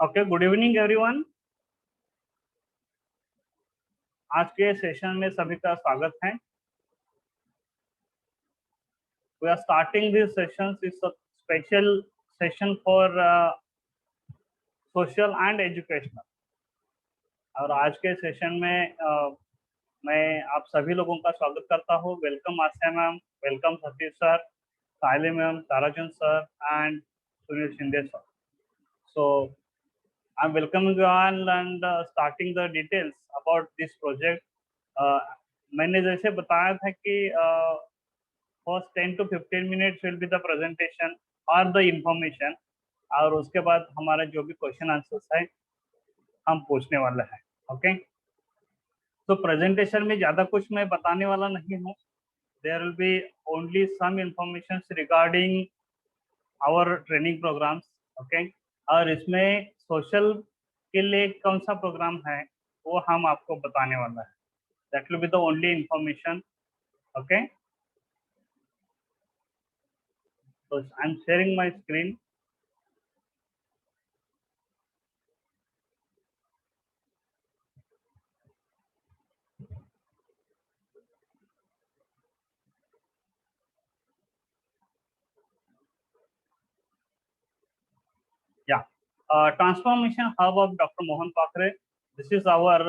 Okay, good evening everyone. आज के session में सभी का स्वागत है। We are starting this session, is a special session for social and educational. और आज के सेशन में मैं आप सभी लोगों का स्वागत करता हूँ। Welcome Asya ma'am, welcome Satish sir, Saili ma'am, Tarachand sir and Sunil Shinde sir. So I'm welcoming you all and starting the details about this project. मैंने जैसे बताया था कि first 10 to 15 minutes will be the presentation और द इंफॉर्मेशन, और उसके बाद हमारा जो भी क्वेश्चन आंसर्स है हम पूछने वाले हैं। ओके, तो प्रेजेंटेशन में ज़्यादा कुछ मैं बताने वाला नहीं हूँ। There will be only some information regarding our training programs. Okay, और इसमें सोशल के लिए कौन सा प्रोग्राम है वो हम आपको बताने वाला है। That will be the only information. Okay, so I'm sharing my screen. Yeah, Transformation Hub of Dr. Mohan Pakre. This is our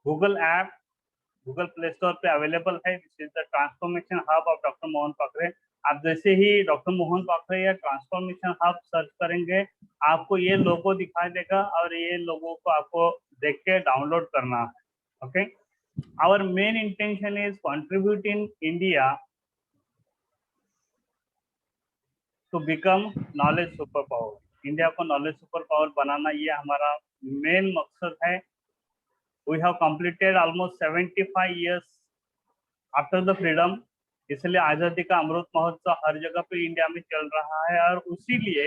Google app, Google Play Store पे अवेलेबल है। This is the transformation hub of doctor Mohan पाखरे। आप जैसे ही doctor Mohan पाखरे या transformation hub search करेंगे, आपको ये लोगो दिखाई देगा और ये लोगो को आपको देख के डाउनलोड करना है। Okay, our main intention is contribute in India to become knowledge super power. India को नॉलेज सुपर पावर बनाना ये हमारा मेन मकसद है। We have completed almost 75 years after the freedom, इसलिए आज़ादी का अमृत महोत्सव हर जगह पे इंडिया में चल रहा है और उसी लिए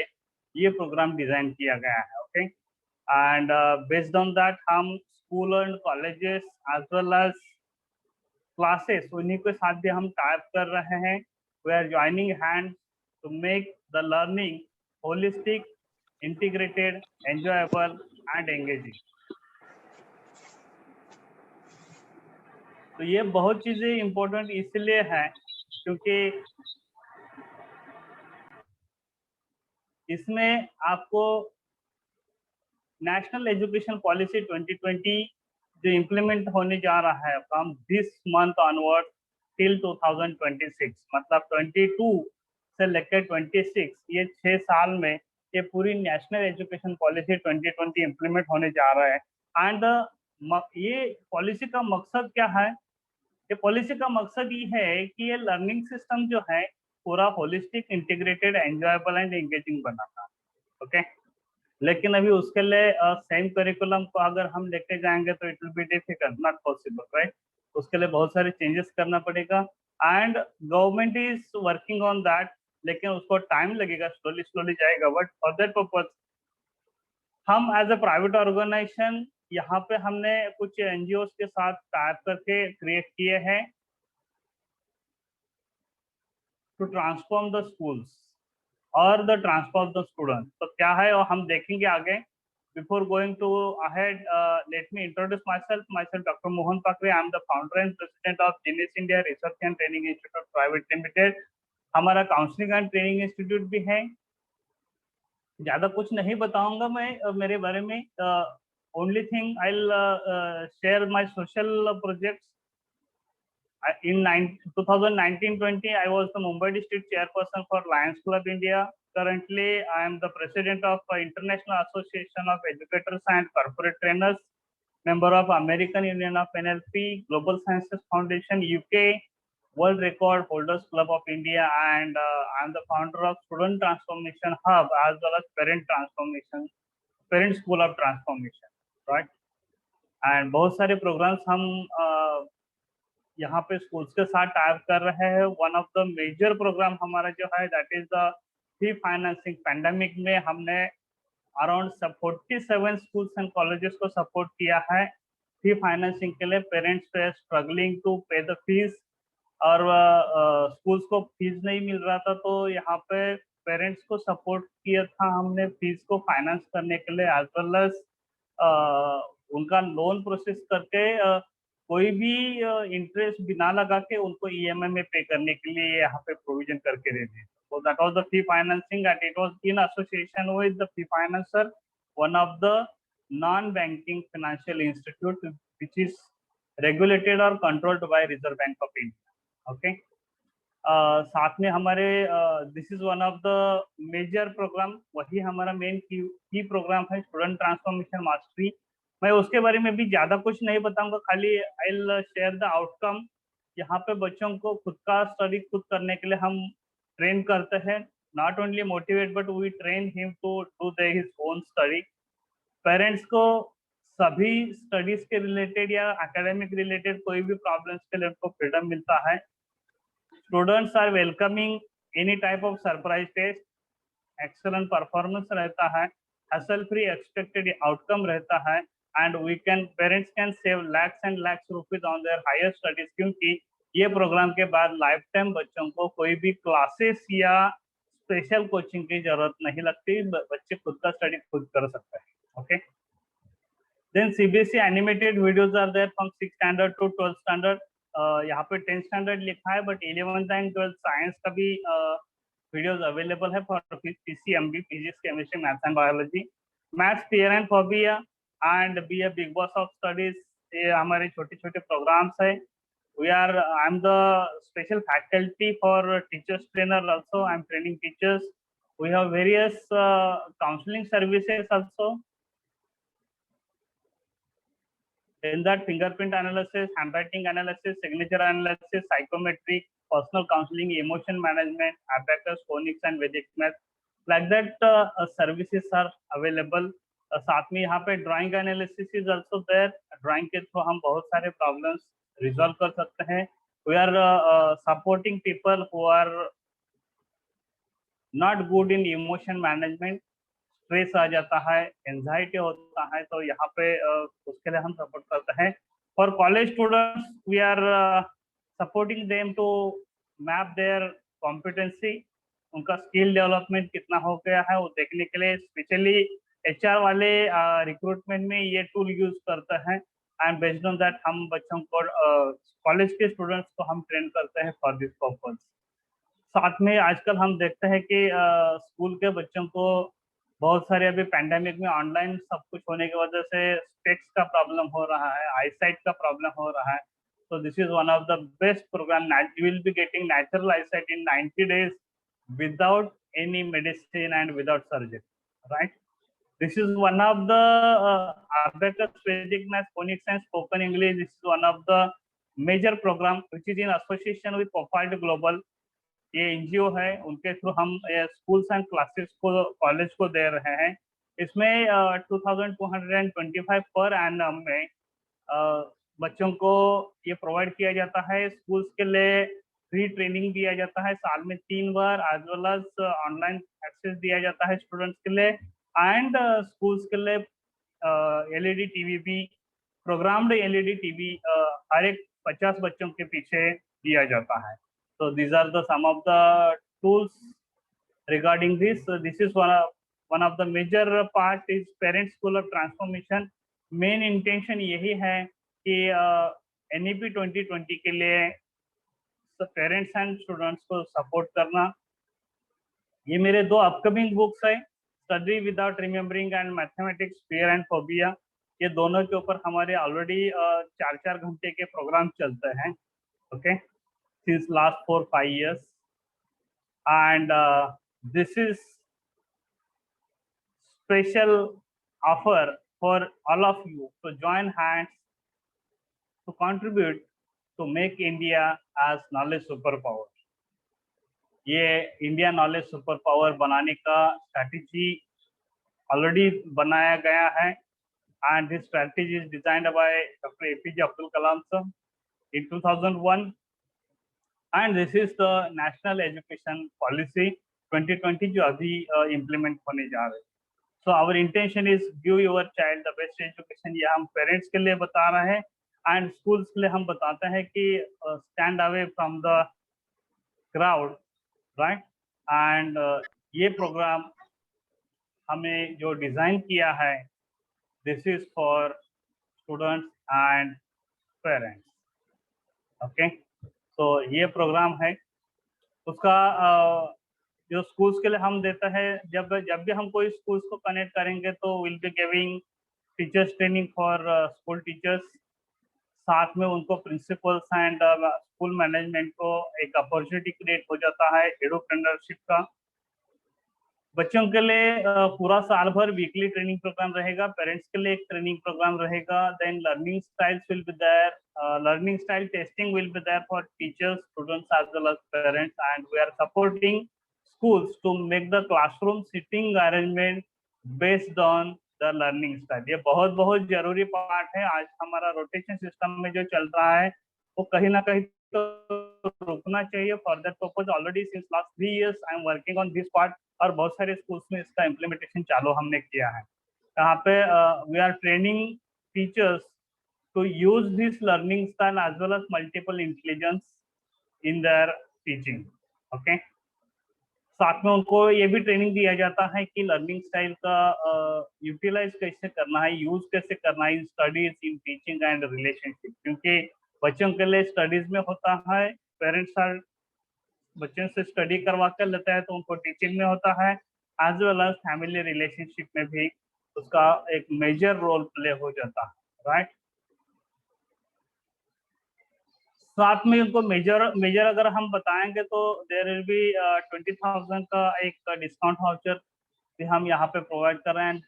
ये प्रोग्राम डिजाइन किया गया है। Okay, and based on that हम school and colleges as well as classes उन्हीं के साथ भी हम टाइप कर रहे हैं। We are joining hand to make the learning holistic, integrated, enjoyable and engaging. तो ये बहुत चीजें इंपॉर्टेंट इसलिए है क्योंकि इसमें आपको नेशनल एजुकेशन पॉलिसी 2020 जो इम्प्लीमेंट होने जा रहा है from this month onward till 2026, मतलब 22 से लेकर 26, ये 6 साल में ये पूरी नेशनल एजुकेशन पॉलिसी 2020 इम्प्लीमेंट होने जा रहा है। एंड ये पॉलिसी का मकसद क्या है? ये पॉलिसी का मकसद ये है कि ये लर्निंग सिस्टम जो है पूरा holistic, integrated, enjoyable and engaging banana. Okay, लेकिन अभी उसके लिए सेम करिकुलम को अगर हम लेके जाएंगे तो it will be difficult, not possible, right. उसके लिए बहुत सारे चेंजेस करना पड़ेगा and government is working on that, लेकिन उसको टाइम लगेगा, स्लोली स्लोली जाएगा। बट फॉर दैट पर्पज हम एज ए प्राइवेट ऑर्गेनाइजेशन यहाँ पे हमने कुछ एनजीओ के साथ टाइप करके क्रिएट किए हैं टू ट्रांसफॉर्म द स्कूल्स और द ट्रांसफॉर्म द स्टूडेंट। तो क्या है और हम देखेंगे आगे। Before going to ahead, let me introduce myself doctor Mohan Pakhare. I am the founder and president of Genius India research and training institute private limited. हमारा counselling and training institute भी है। ज्यादा कुछ नहीं बताऊंगा मैं मेरे बारे में। Only thing I will share my social projects. In 2019-20, I was the Mumbai District Chairperson for Lions Club India. Currently, I am the President of International Association of Educators and Corporate Trainers, member of American Union of NLP, Global Sciences Foundation UK, World Record Holders Club of India, and I am the founder of Student Transformation Hub as well as Parent School of Transformation, right? And बहुत सारे programs हम यहाँ पे schools के साथ type कर रहे हैं। One of the major program हमारा जो है that is the fee financing. Pandemic में हमने अराउंड 47 स्कूल्स एंड कॉलेजेस को सपोर्ट किया है फी फाइनेंसिंग के लिए। Parents were struggling to pay the fees और स्कूल्स को फीस नहीं मिल रहा था, तो यहाँ पे पेरेंट्स को सपोर्ट किया था हमने फीस को फाइनेंस करने के लिए, एज वेल एज उनका लोन प्रोसेस करके कोई भी इंटरेस्ट बिना लगा के उनको ईएमआई में पे करने के लिए यहाँ पे प्रोविजन करके दे दी। So that was the fee financing, and it was in association with the fee financer, one of the non-banking financial institute which is regulated or controlled by Reserve Bank of India. Okay. साथ में हमारे this is one of the major program, वही हमारा main की programme है student transformation mastery. मैं उसके बारे में भी ज्यादा कुछ नहीं बताऊंगा, खाली I will share the outcome. यहाँ पे बच्चों को खुद का स्टडी खुद करने के लिए हम ट्रेन करते हैं, not only motivate but we train him to do his own study. Parents को सभी स्टडीज के रिलेटेड या एकेडमिक रिलेटेड कोई भी प्रॉब्लम्स के लिए उनको फ्रीडम मिलता है। Students are welcoming any type of surprise test, excellent performance रहता है, हसल फ्री एक्सपेक्टेड आउटकम रहता है, and we can parents can save lakhs and lakhs rupees on their higher studies, क्योंकि ये प्रोग्राम के बाद लाइफ टाइम बच्चों को कोई भी क्लासेस या स्पेशल कोचिंग की जरूरत नहीं लगती, बच्चे खुद का स्टडी खुद कर सकते हैं। Okay, then CBSE animated videos are there from 6th standard to 12th standard. यहाँ पे 10th स्टैंडर्ड लिखा है, but 11th and 12th science का भी वीडियोज अवेलेबल है for PCMB, physics, chemistry, maths and biology. Maths fear and phobia and be a big boss of studies, ये हमारे छोटे छोटे प्रोग्राम्स है। I am the special faculty for teachers trainer also. I am training teachers. We have various counseling services also. In that, fingerprint analysis, handwriting analysis, signature analysis, psychometric, personal counseling, emotion management, abacus, phonics and Vedic math, like that services are available. साथ में यहाँ पे drawing analysis is also there. Drawing के through हम बहुत सारे problems resolve कर सकते हैं। We are supporting people who are not good in emotion management, stress आ जाता है, एंजाइटी होता है, तो यहाँ पे उसके लिए हम सपोर्ट करते हैं। For college students we are supporting them to map their competency, उनका स्किल डेवलपमेंट कितना हो गया है वो देखने के लिए। स्पेशली एचआर वाले रिक्रूटमेंट में ये टूल यूज करते हैं, एंड बेस्ड ऑन दैट हम बच्चों को कॉलेज के स्टूडेंट्स को हम ट्रेन करते हैं फॉर दिस पर्पज। साथ में आजकल हम देखते हैं कि स्कूल के बच्चों को बहुत सारे अभी पैंडेमिक में ऑनलाइन सब कुछ होने की वजह से स्पेक्स का प्रॉब्लम हो रहा है, आईसाइट का प्रॉब्लम हो रहा है। So this is one of the best program. You will be getting natural eyesight in 90 days without any medicine and without surgery, right? This is one of the abacus, Vedic math, phonics and spoken English. This is one of the major program which is in association with Profiled Global. ये NGO है, उनके through हम schools and classes को, college को दे रहे हैं। इसमें 2225 per annum में बच्चों को ये प्रोवाइड किया जाता है। स्कूल्स के लिए फ्री ट्रेनिंग दिया जाता है साल में 3 बार, as well as online access दिया जाता है स्टूडेंट्स के लिए, एंड स्कूल्स के लिए एलईडी टीवी भी, प्रोग्राम्ड एलईडी टीवी हर एक 50 बच्चों के पीछे दिया जाता है। So these are the some of the tools regarding this. So this is one of the major part is parent school of transformation. Main intention यही है कि NEP 2020 के लिए पेरेंट्स एंड स्टूडेंट्स को सपोर्ट करना। ये मेरे 2 अपकमिंग बुक्स है, study without remembering and mathematics fear and phobia. ये दोनों के ऊपर हमारे ऑलरेडी 4-4 घंटे के प्रोग्राम चलते हैं, okay, since last 4-5 years, and this is special offer for all of you to join hands to contribute to make India as knowledge superpower. ये इंडिया नॉलेज सुपर पावर बनाने का स्ट्रैटेजी ऑलरेडी बनाया गया है, and this strategy is designed by doctor APJ Abdul Kalam sir in 2001, and this is the national education policy 2020 जो अभी implement होने जा रहे हैं। So our intention is give your child the best education. ये हम पेरेंट्स के लिए बता रहे हैं, एंड स्कूल्स के लिए हम बताते हैं कि stand away from the crowd, right, and ये प्रोग्राम हमें जो डिजाइन किया है, this is for students and parents. Okay, तो ये प्रोग्राम है उसका जो स्कूल्स के लिए हम देता है। जब जब भी हम कोई स्कूल्स को कनेक्ट करेंगे तो will be giving teachers training for school teachers, साथ में उनको प्रिंसिपल्स एंड स्कूल मैनेजमेंट को एक अपॉर्चुनिटी क्रिएट हो जाता है एडुप्रेन्योरशिप का। बच्चों के लिए पूरा साल भर वीकली ट्रेनिंग प्रोग्राम रहेगा, पेरेंट्स के लिए एक ट्रेनिंग प्रोग्राम रहेगा, then learning styles will be there, learning style testing will be there for teachers, students as well as parents, and we are supporting schools to make the classroom sitting arrangement based on the learning style। ये बहुत बहुत जरूरी part है। आज हमारा rotation system में जो चल रहा है वो कहीं ना कहीं तो रुकना चाहिए। For that purpose already since last 3 years I am working on this part, और बहुत सारे स्कूल्स में इसका इम्प्लीमेंटेशन चालू हमने किया है। यहाँ पे we are training teachers to use this learning style as well as multiple intelligence in their teaching। okay, साथ में उनको ये भी ट्रेनिंग दिया जाता है कि लर्निंग स्टाइल का यूटिलाइज कैसे करना है, यूज कैसे करना है in studies, in teaching and relationship. क्योंकि बच्चों के लिए स्टडीज में होता है, पेरेंट्स आर बच्चों से स्टडी करवा कर लेता है तो उनको टीचिंग में होता है, as well as family relationship में भी उसका एक मेजर रोल प्ले हो जाता है। राइट, साथ में उनको मेजर मेजर अगर हम बताएंगे तो देयर विल बी 20,000 का एक डिस्काउंट वाउचर भी हम यहाँ पे प्रोवाइड कर रहे हैं।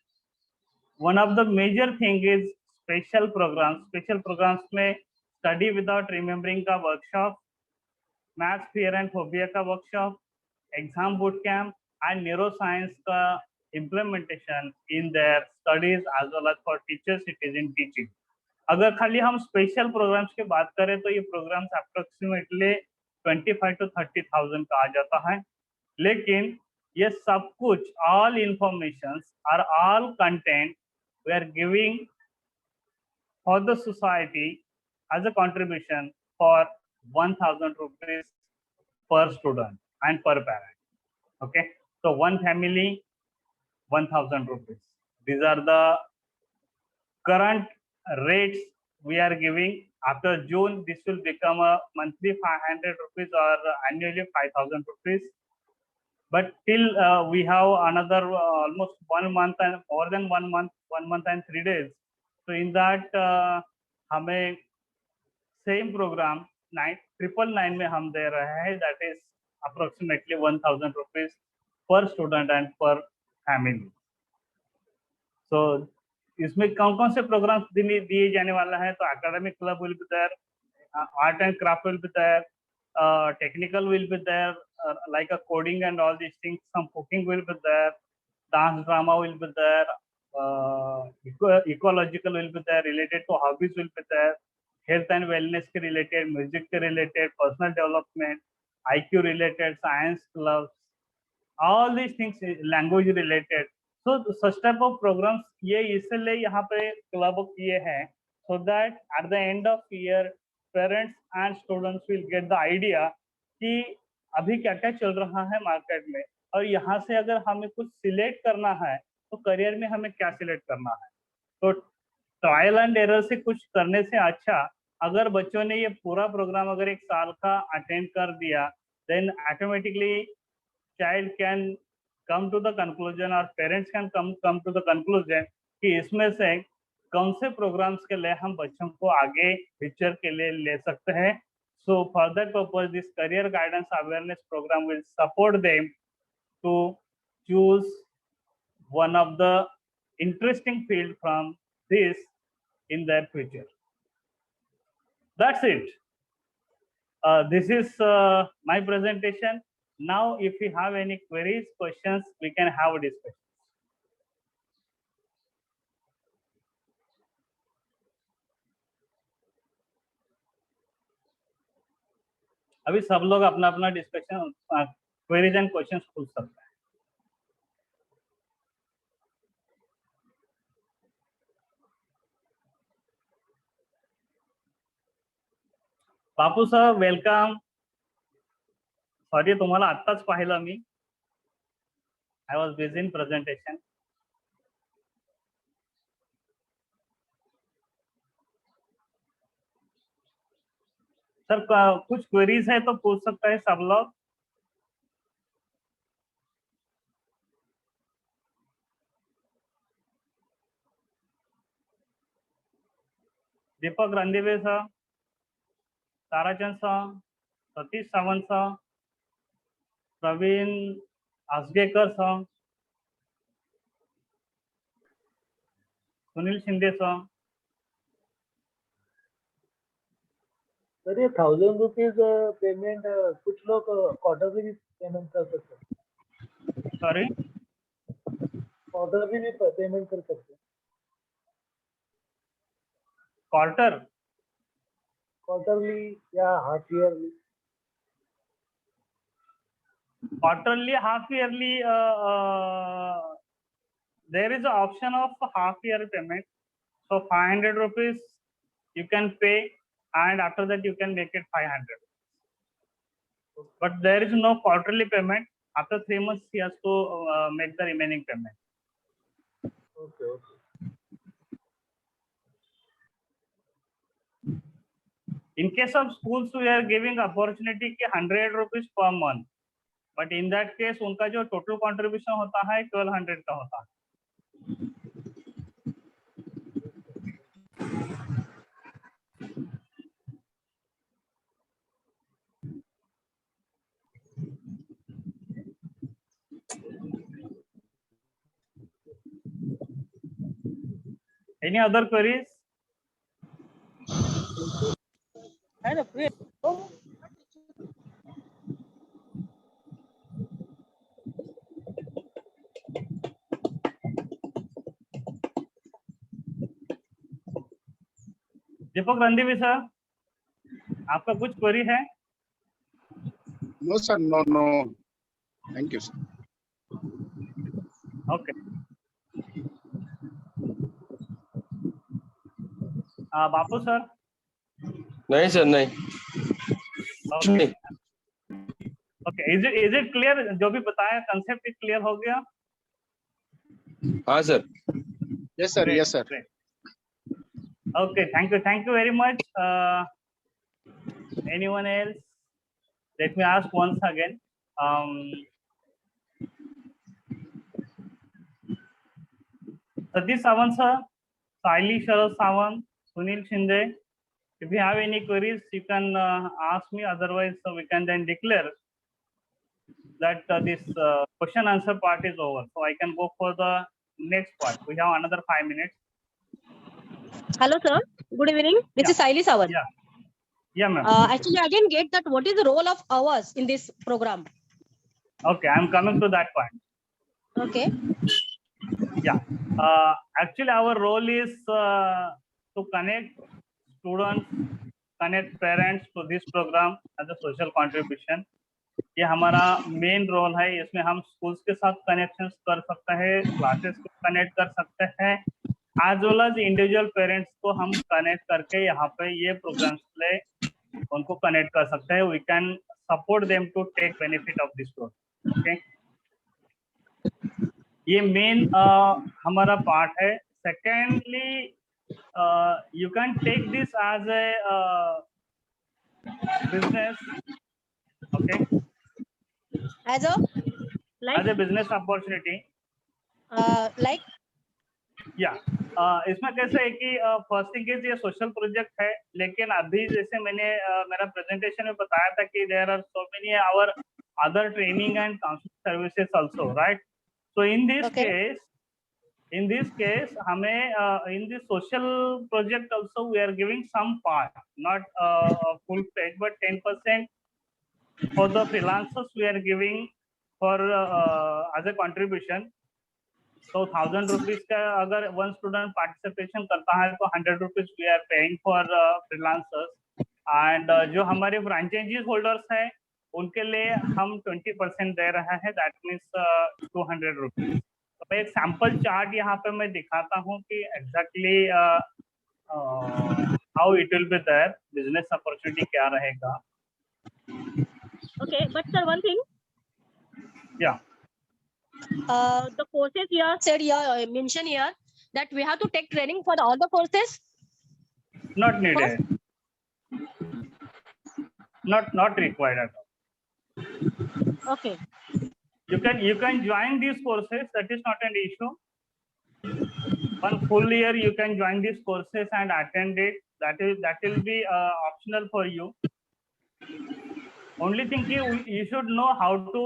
One of the major thing is special programs. Special programs में स्टडी विदाउट रिमेम्बरिंग का workshop, maths fear and phobia का workshop, exam boot camp and neuroscience का implementation in their studies as well as for teachers it is in teaching. अगर खाली हम special programmes की बात करें तो ये प्रोग्राम्स अप्रोक्सीमेटली 25 to 30,000 का आ जाता है। लेकिन ये सब कुछ, ऑल इंफॉर्मेशन और all content we are giving for the society as a contribution for 1,000 rupees per student and per parent। okay, so one family 1,000 rupees, these are the current rates we are giving. After June this will become a monthly 500 rupees or annually 5,000 rupees, but till we have another almost 1 month and more than 1 month and 3 days, so in that हमें same programme 9,999 में हम दे रहे हैं, that is approximately 1,000 rupees per student and per family। so इसमें कौन कौन से programmes दिए जाने वाला है? तो academic club will be there, art and craft will be there, technical will be there like a coding and all these things, some cooking will be there, dance drama will be there, ecological will be there, related to hobbies will be there, health and wellness के related, music के related, personal development, IQ related, science clubs, all these things, language related। so such type of programs ये इसलिए यहाँ पे club किए हैं, so that at the end of year parents and students will get the idea कि अभी क्या क्या चल रहा है मार्केट में, और यहाँ से अगर हमें कुछ सिलेक्ट करना है तो करियर में हमें क्या सिलेक्ट करना है। तो ट्रायल एंड एरर से कुछ करने से अच्छा, अगर बच्चों ने ये पूरा प्रोग्राम अगर एक साल का अटेंड कर दिया, then automatically child can come to the conclusion or parents can come to the conclusion कि इसमें से कौन से प्रोग्राम्स के लिए हम बच्चों को आगे फ्यूचर के लिए ले सकते हैं। so for that purpose this career guidance awareness program will support them to choose one of the interesting field from this in their future। that's it। this is my presentation। now if you have any queries, questions, we can have a discussion। अभी सब लोग अपना अपना discussion, queries and questions पूछ सकते हैं। बापू sir welcome. Sorry तुम्हाला आत्ताच पाहिलं मी। I was busy in presentation. Sir कुछ क्वेरीज है तो पूछ सकता है सब लोग. Deepak Randive sir, Tarachand sir, Satish Sawant sir, Praveen Asgekar sir, Sunil Shinde sir. Sir ये 1000 रुपीज पेमेंट कुछ लोग क्वार्टरली भी पेमेंट कर सकते हैं. सॉरी, क्वार्टरली भी पेमेंट कर सकते हैं. क्वार्टरली या half yearly. quarterly, half yearly, there is an option of half year payment. So 500 rupees you can pay, and after that you can make it 500. But there is no quarterly payment. After 3 months he has to make the remaining payment. Okay, okay. In case of schools, we are giving opportunity कि 100 rupees per month. But in that case, उनका जो total contribution होता है 1200 का होता है. Any other queries? दीपक रणदीवी sir, आपका कुछ क्वेरी है? No sir, no. Thank you sir. Okay. Bapu sir? नहीं सर, नहीं. Okay. Okay. Is it clear? जो भी बताया concept clear हो गया? हाँ sir. Yes sir, Great, yes sir. great. Okay, thank you very much. Anyone else? Let me ask once again. Satish Sawant sir, Saili Sharad Sawant, Sunil Shinde. If you have any queries, you can ask me. Otherwise, we can then declare that this question answer part is over. So I can go for the next part. We have another 5 minutes. Hello, sir. Good evening. This is Saili Sawant. Yeah, ma'am. Actually, I didn't get that. What is the role of ours in this program? Okay, I'm coming to that point. Okay. Yeah. Actually, our role is to connect students, connect parents to this program as a social contribution. ये हमारा main role है. इसमें हम schools के साथ connections कर सकते हैं, क्लासेस को कनेक्ट कर सकते हैं, as well as individual parents को हम कनेक्ट करके यहाँ पे ये प्रोग्राम्स ले उनको कनेक्ट कर सकते हैं. We can support them to take benefit of this program. Okay, ये मेन हमारा पार्ट है. Secondly, you can take this as a business. Okay, As a business opportunity. Like Yeah. इसमें कैसे है कि फर्स्ट थिंग इज ये social project है, लेकिन अभी जैसे मैंने मेरा प्रेजेंटेशन में बताया था कि there are so many our other training and counselling services also, right? So in this case हमें in this social project also we are giving some part, not full page, but 10% for the freelancers we are giving for as a contribution. So 1000 rupees का अगर one student participation करता है तो 100 rupees we are paying for freelancers. And जो हमारे franchise holders हैं उनके लिए हम 20% दे रहे हैं, that means 200 rupees. तो एक सैंपल चार्ट यहाँ पे मैं दिखाता हूँ कि exactly how it will be there, business opportunity क्या रहेगा. okay, but sir, one thing. Yeah. The courses here said here, mention here that we have to take training for all the courses. Not needed. Not required at all. Okay. You can join these courses. That is not an issue. 1 full year you can join these courses and attend it. That will be optional for you. Only thing you should know how to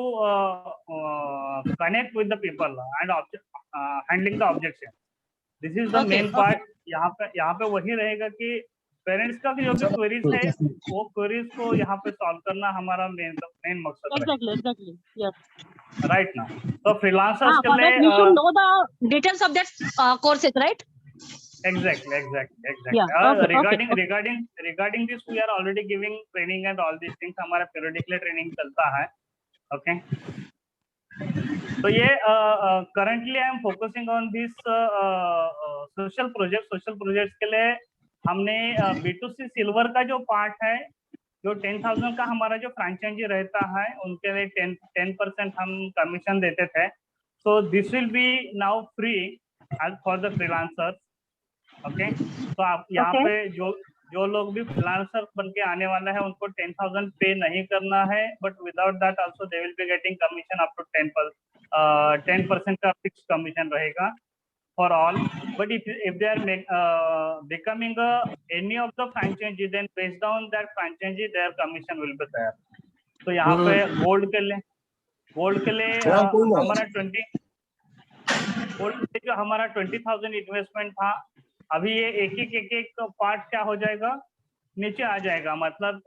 connect with the people and handling the objection. This is the Okay, main part. यहाँ पे वही रहेगा कि parents का जो भी queries है वो क्वेरीज को यहाँ पे सॉल्व करना हमारा मेन मकसद है. exactly. Yes. Right now. So freelancers के For that we लिए should know the details of that courses, right? exactly. Yeah, okay, Regarding this, we are already giving training and all these things. हमारा periodically training चलता है. Okay. So ये currently I am focusing on this social projects. Social projects के लिए हमने B2C silver का जो part है, जो 10,000 का हमारा जो फ्रेंचाइजी रहता है उनके लिए 10% हम कमीशन देते थे. So this will be now free as for the freelancers. Okay. तो आप यहाँ पे जो लोग भी फ्रीलांसर बन के आने वाला है उनको 10,000 पे नहीं करना है, but without that also they will be getting commission up to 10% का fixed commission रहेगा for all. But if they are becoming any of the franchisee, then based on that franchisee their commission will be there. तो यहाँ पे gold के लिए हमारा 20,000 investment था. अभी ये एक पार्ट क्या हो जाएगा, नीचे आ जाएगा. मतलब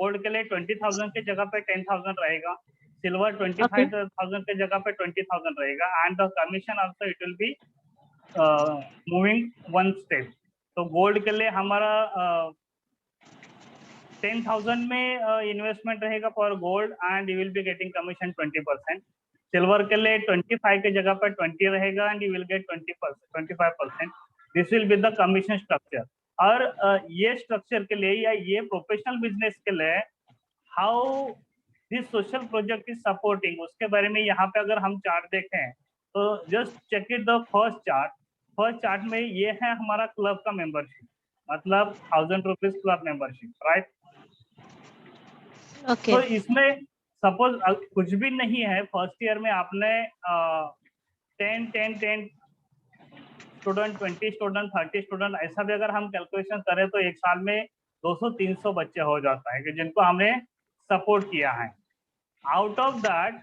गोल्ड के लिए 20,000 के जगह पे 10,000 रहेगा, सिल्वर 25,000 के जगह पे 20,000 रहेगा, and the commission also it will be moving 1 step. तो गोल्ड के लिए हमारा 10,000 में इन्वेस्टमेंट रहेगा for gold and you will be getting commission 20%. Silver के लिए 25 के जगह पर 20 रहेगा and you will get 25%. This will be the commission structure. और ये स्ट्रक्चर के लिए या ये प्रोफेशनल बिजनेस के लिए how this social project is supporting, उसके बारे में यहाँ पे अगर हम चार्ट देखें तो just check it the first chart में ये है हमारा क्लब का मेंबरशिप, मतलब 1,000 rupees club membership, right. Okay. तो इसमें सपोज कुछ भी नहीं है, फर्स्ट ईयर में आपने 10 स्टूडेंट, 20 स्टूडेंट, 30 स्टूडेंट, ऐसा भी अगर हम कैलकुलेशन करें तो एक साल में 200-300 बच्चे हो जाता है कि जिनको हमने सपोर्ट किया है. आउट ऑफ दैट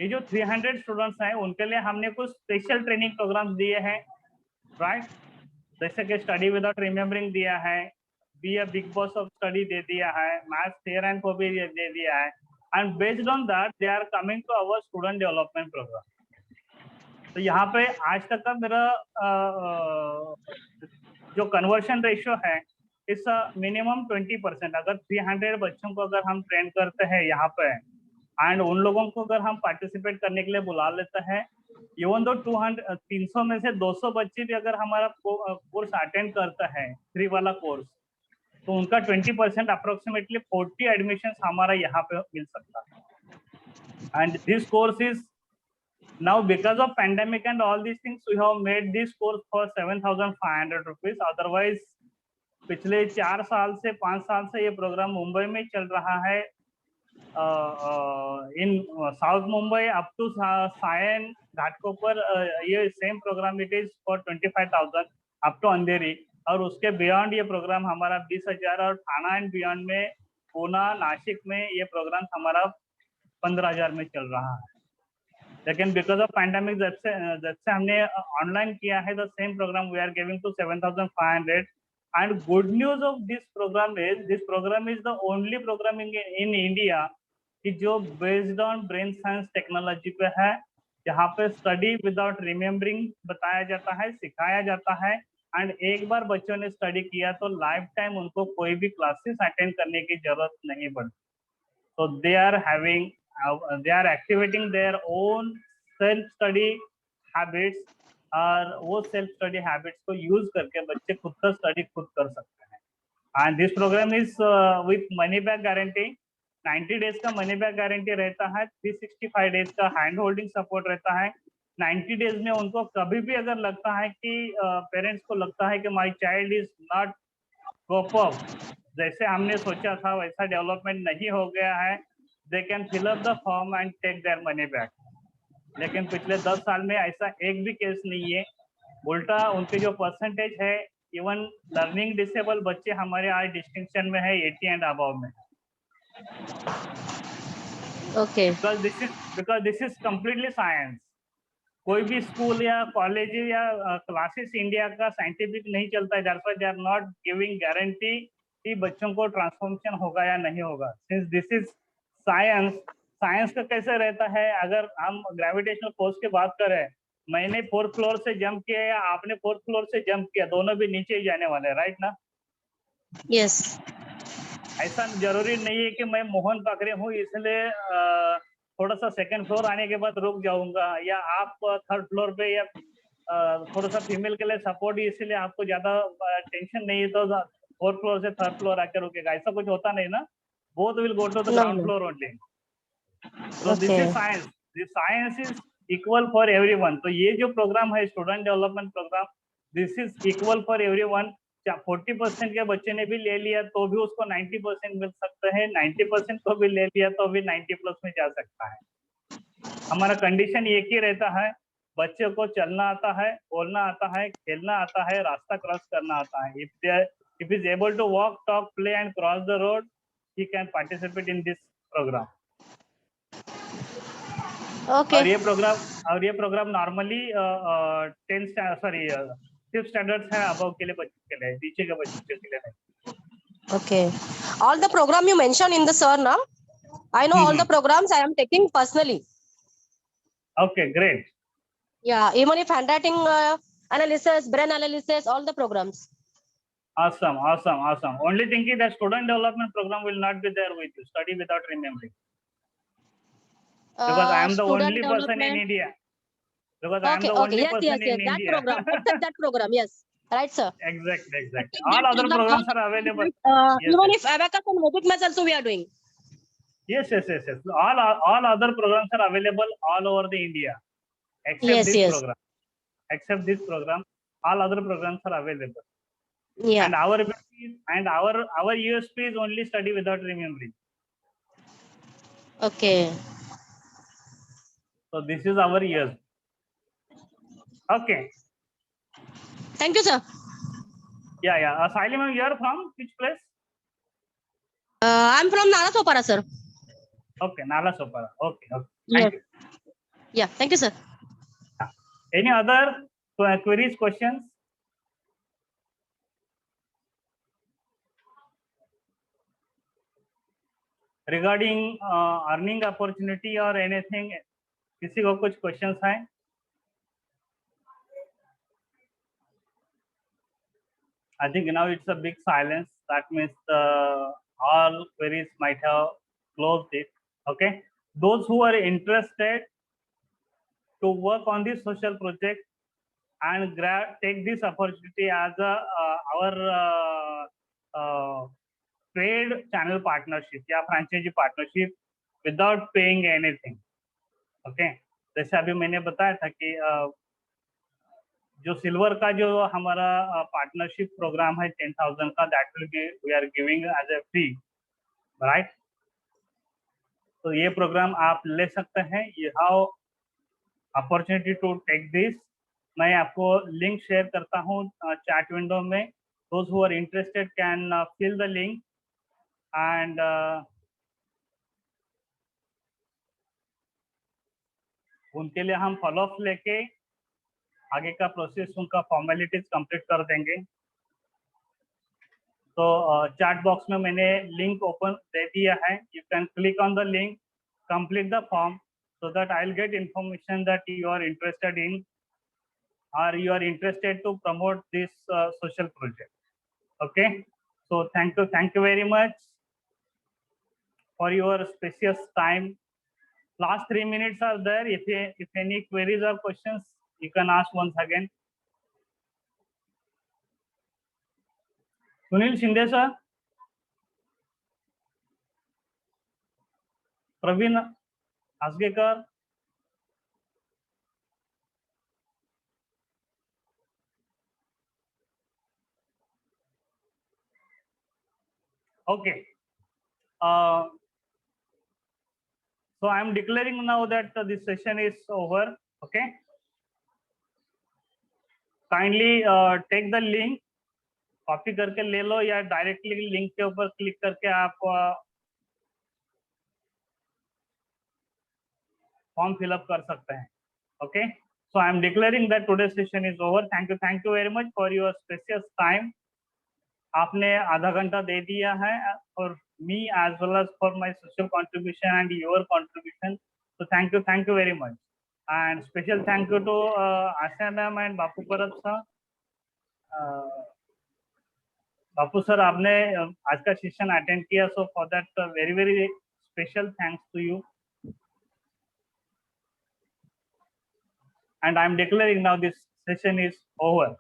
ये जो 300 स्टूडेंट्स हैं उनके लिए हमने कुछ स्पेशल ट्रेनिंग प्रोग्राम्स दिए हैं, राइट. जैसे कि स्टडी विदाउट रिमेम्बरिंग दिया है, be a big boss of study दे दिया है, मैथ्स थियर एंड फोबी दे दिया है, and based on that they are coming to our student development program. तो यहाँ पे आज तक का मेरा जो कन्वर्शन रेशियो है इस मिनिमम 20%. अगर 300 बच्चों को अगर हम ट्रेन करते हैं यहाँ पे एंड उन लोगों को अगर हम पार्टिसिपेट करने के लिए बुला लेते हैं, इवन दो 300 में से 200 बच्चे भी अगर हमारा कोर्स अटेंड करता है फ्री वाला कोर्स, तो उनका 20% अप्रोक्सीमेटली 40 एडमिशन हमारा यहाँ पे मिल सकता है. And this course is now because of pandemic and all these things we have made this course for 7,500 rupees. Otherwise पिछले 4 साल से 5 साल से ये प्रोग्राम मुंबई में चल रहा है, in south Mumbai up to Sion Ghatkopar. ये same program it is for 25,000 up to Andheri, और उसके बियॉन्ड ये प्रोग्राम हमारा 20,000, और थाना एंड बियॉन्ड में पूना, नासिक में ये प्रोग्राम हमारा 15,000 में चल रहा है. लेकिन बिकॉज ऑफ पैंडेमिक जब से हमने ऑनलाइन किया है, the same program we are giving to 7,500. And good news of this program is the only program in India कि जो based on brain science technology पे है, जहाँ पे स्टडी विदाउट रिमेम्बरिंग बताया जाता है, सिखाया जाता है, एंड एक बार बच्चों ने स्टडी किया तो लाइफ टाइम उनको कोई भी क्लासेस अटेंड करने की जरूरत नहीं पड़ती. तो they are activating their own self study habits, और वो सेल्फ स्टडी हैबिट्स को यूज करके बच्चे खुद का स्टडी खुद कर सकते हैं. And this program is with money back guarantee. 90 days का मनी बैक गारंटी रहता है, 365 डेज का हैंड होल्डिंग सपोर्ट रहता है। 90 डेज में उनको कभी भी अगर लगता है कि पेरेंट्स को लगता है कि my child is not cope up, जैसे हमने सोचा था वैसा डेवलपमेंट नहीं हो गया है, they can fill up the form and take their money back. लेकिन पिछले 10 साल में ऐसा एक भी केस नहीं है। उल्टा उनके जो परसेंटेज है, इवन लर्निंग डिसेबल बच्चे हमारे आज डिस्टिंक्शन में है 80 एंड अबव में। Okay. because this is completely science। कोई भी स्कूल या कॉलेज या क्लासेस इंडिया का साइंटिफिक नहीं चलता है, that's why they are not giving guarantee कि बच्चों को ट्रांसफॉर्मेशन होगा या नहीं होगा। Since this is science, science का कैसे रहता है, अगर हम ग्रेविटेशनल फोर्स की बात करें, मैंने 4th फ्लोर से जंप किया या आपने 4th फ्लोर से जंप किया, दोनों भी नीचे ही जाने वाले, राइट ना? Yes. ऐसा जरूरी नहीं है कि मैं मोहन पाकरे हूँ इसलिए थोड़ा सा 2nd फ्लोर आने के बाद रुक जाऊंगा, या आप 3rd फ्लोर पे या थोड़ा सा फीमेल के लिए सपोर्ट इसलिए आपको ज्यादा टेंशन नहीं है तो 4th फ्लोर से 3rd फ्लोर आकर रुकेगा, ऐसा कुछ होता नहीं ना। Both will go to the No, ground no. Floor only. तो this Okay. Is science, this science is equal for everyone. तो ये जो प्रोग्राम है student development program, this is equal for everyone. 40% के बच्चे ने भी ले लिया तो भी उसको 90% मिल सकता है, 90% को भी ले लिया तो भी 90+ में जा सकता है। हमारा कंडीशन एक ही रहता है, बच्चे को चलना आता है, बोलना आता है, खेलना आता है, रास्ता क्रॉस करना आता है। if is able to walk, talk, play and cross the road, he can participate in this program। Okay. और ये प्रोग्राम नॉर्मली 5th स्टैंडर्ड है अबव के लिए बच्चों के लिए, नीचे के बच्चों के लिए नहीं। Okay. All the program you mentioned in the sir now, I know all the programs I am taking personally. Okay, great। Yeah, even if handwriting analysis, brain analysis, all the programs. Awesome, awesome, awesome। Only thing is that student development program will not be there with you, study without remembering, because I am the Student only person in development. India, because I am Okay, the okay. only Yes, person yes, yes. in That India। program. Except that program. Yes. Right, sir. Exactly, exactly। Except All that other program, programs are available। Yes, even yes, if abacus and Vedic maths also we are doing. yes, yes, yes, yes। All other programs are available all over the India, except Yes, this yes. program, except this program, all other programs are available। Yeah. And our USP is only study without remembering। Okay. So this is our USP। Okay। Thank you, sir. Yeah, yeah। Saili ma'am, you are from which place? I'm from Nalasopara, sir. Okay, Nalasopara। Okay, okay। Yes. Thank you। Yeah. Thank you, sir. Any other queries, questions? Regarding earning opportunity or anything, किसी को कुछ questions हैं? I think now it's a big silence. That means all queries might have closed it. Okay. Those who are interested to work on this social project and take this opportunity as our paid channel partnership या franchisee partnership without paying anything। Okay। जैसे अभी मैंने बताया था कि जो silver का जो हमारा पार्टनरशिप प्रोग्राम है 10,000 का, that will be we are giving as a free, right. तो ये प्रोग्राम आप ले सकते हैं, you have opportunity to take this. मैं आपको लिंक शेयर करता हूँ चैट विंडो में। Those who are interested can fill the link and उनके लिए हम फॉलोअप लेके आगे का प्रोसेस, उनका फॉर्मेलिटीज कंप्लीट कर देंगे। तो चैट बॉक्स में मैंने लिंक ओपन दे दिया है, you can click on the link, complete the form so that I'll get information that you are interested in or you are interested to promote this social project। Okay, so thank you very much for your precious time। Last 3 minutes are there, if any queries or questions you can ask once again। Sunil Shinde sir। Praveen Asgekar, okay. So I am declaring now that this session is over. Okay. Kindly take the link, copy करके ले लो या directly link के ऊपर click करके आप form fill up कर सकते हैं. Okay. So I am declaring that today's session is over. Thank you very much for your precious time. आपने आधा घंटा दे दिया है for me as well as for my social contribution and your contribution. So thank you very much. And special thank you to Asha ma'am and Bapu Parab sir. Bapu sir आपने आज का session attend किया, so for that very special thanks to you. And I am declaring now this session is over.